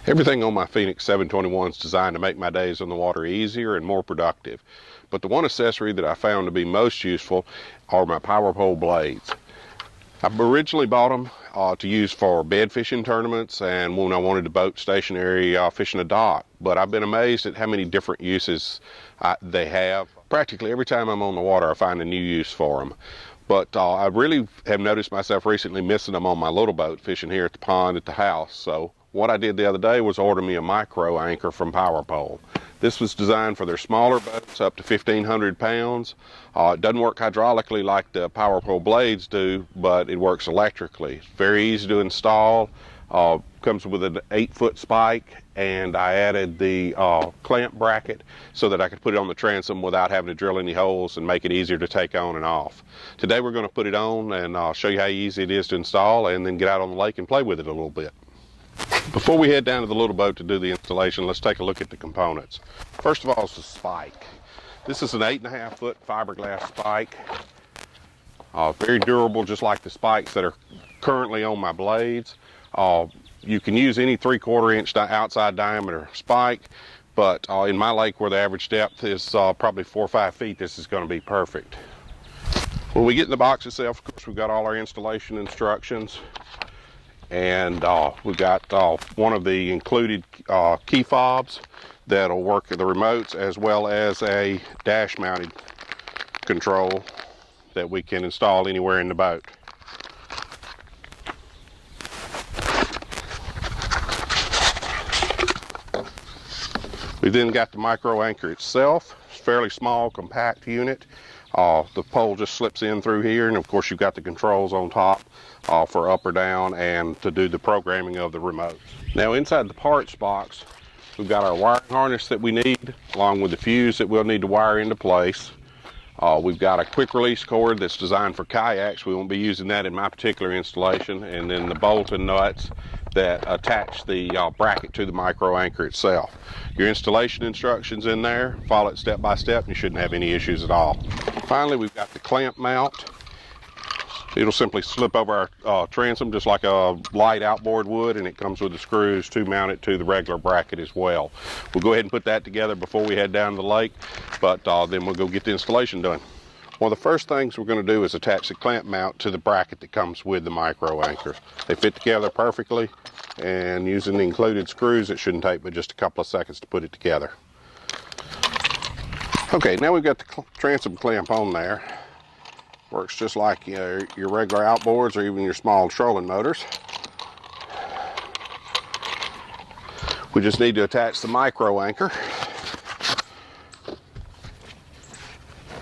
Everything on my Phoenix 721 is designed to make my days on the water easier and more productive. But the one accessory that I found to be most useful are my power pole blades. I originally bought them to use for bed fishing tournaments and when I wanted to boat stationary fishing a dock. But I've been amazed at how many different uses they have. Practically every time I'm on the water, I find a new use for them. But I really have noticed myself recently missing them on my little boat fishing here at the pond at the house. So what I did the other day was order me a micro anchor from Power Pole. This was designed for their smaller boats up to 1,500 pounds. It doesn't work hydraulically like the Power Pole blades do, but it works electrically. It's very easy to install. Comes with an 8-foot spike, and I added the clamp bracket so that I could put it on the transom without having to drill any holes and make it easier to take on and off. Today we're going to put it on and I'll show you how easy it is to install and then get out on the lake and play with it a little bit. Before we head down to the little boat to do the installation, let's take a look at the components. First of all is the spike. This is an 8.5-foot fiberglass spike. Very durable, just like the spikes that are currently on my blades. You can use any 3/4 inch outside diameter spike, but in my lake where the average depth is probably 4 or 5 feet, this is going to be perfect. When we get in the box itself, of course, we've got all our installation instructions. And we've got one of the included key fobs that'll work the remotes, as well as a dash mounted control that we can install anywhere in the boat. We then got the micro anchor itself. It's a fairly small, compact unit. The pole just slips in through here, and of course you've got the controls on top for up or down and to do the programming of the remote. Now inside the parts box, we've got our wiring harness that we need, along with the fuse that we'll need to wire into place. We've got a quick release cord that's designed for kayaks. We won't be using that in my particular installation. And then the bolt and nuts that attach the bracket to the micro anchor itself. Your installation instructions in there, follow it step by step, and you shouldn't have any issues at all. Finally, we've got the clamp mount. It'll simply slip over our transom just like a light outboard would, and it comes with the screws to mount it to the regular bracket as well. We'll go ahead and put that together before we head down to the lake, but then we'll go get the installation done. One of the first things we're going to do is attach the clamp mount to the bracket that comes with the micro anchor. They fit together perfectly, and using the included screws, it shouldn't take but just a couple of seconds to put it together. Okay, now we've got the transom clamp on there. Works just like your regular outboards or even your small trolling motors. We just need to attach the micro anchor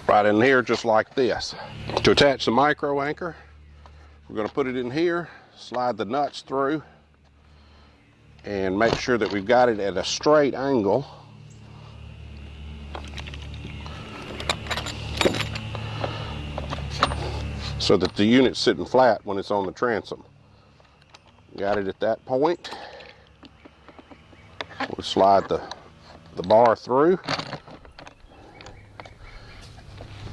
right in here, just like this. To attach the micro anchor, we're going to put it in here, slide the nuts through, and make sure that we've got it at a straight angle. So that the unit's sitting flat when it's on the transom. Got it at that point. We'll slide the bar through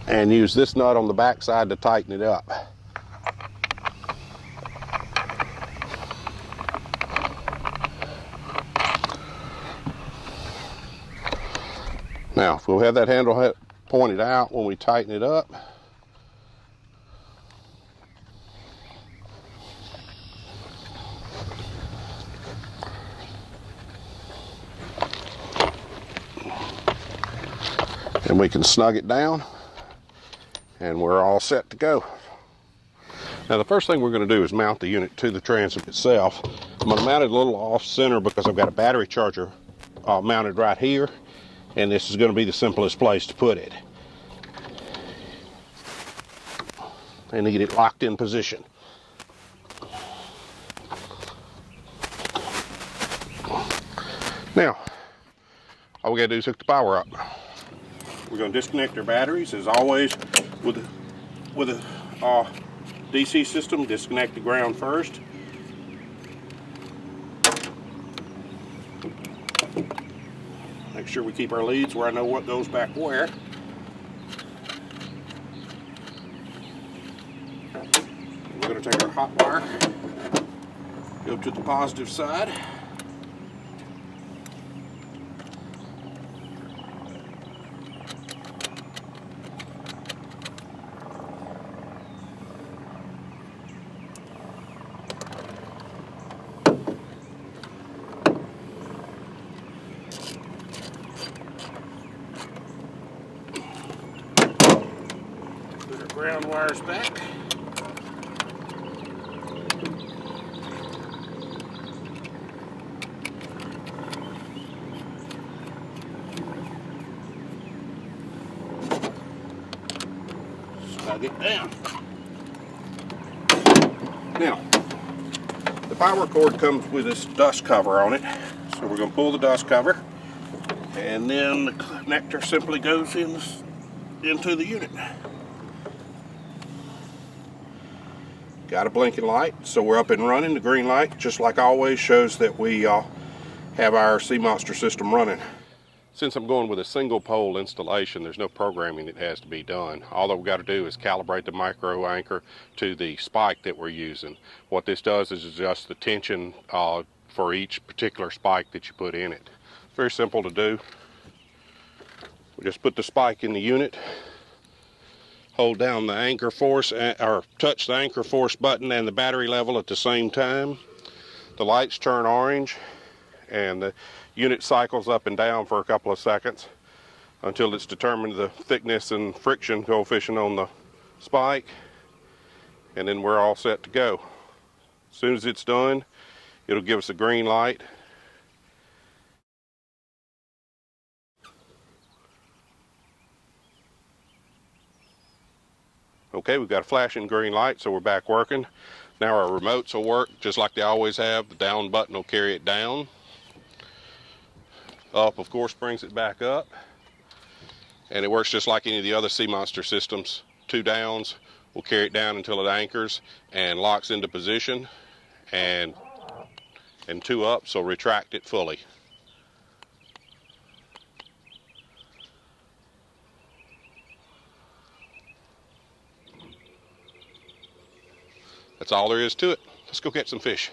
and use this nut on the back side to tighten it up. Now, if we'll have that handle pointed out when we tighten it up, and we can snug it down, and we're all set to go. Now the first thing we're going to do is mount the unit to the transom itself. I'm going to mount it a little off center because I've got a battery charger mounted right here, and this is going to be the simplest place to put it. And to get it locked in position. Now, all we got to do is hook the power up. We're going to disconnect our batteries, as always, with a DC system. Disconnect the ground first. Make sure we keep our leads where I know what goes back where. We're going to take our hot wire, go to the positive side, ground wires back. Snug it down. Now, the power cord comes with this dust cover on it, so we're going to pull the dust cover, and then the connector simply goes into the unit. Got a blinking light, so we're up and running. The green light, just like always, shows that we have our Sea Monster system running. Since I'm going with a single pole installation, there's no programming that has to be done. All that we got to do is calibrate the micro anchor to the spike that we're using. What this does is adjust the tension for each particular spike that you put in it. It's very simple to do. We just put the spike in the unit, hold down the anchor force, or touch the anchor force button and the battery level at the same time. The lights turn orange and the unit cycles up and down for a couple of seconds until it's determined the thickness and friction coefficient on the spike, and then we're all set to go. As soon as it's done, it'll give us a green light. Okay, we've got a flashing green light, so we're back working. Now our remotes will work just like they always have. The down button will carry it down. Up, of course, brings it back up. And it works just like any of the other Sea Monster systems. 2 downs will carry it down until it anchors and locks into position. And 2 ups will retract it fully. That's all there is to it. Let's go catch some fish.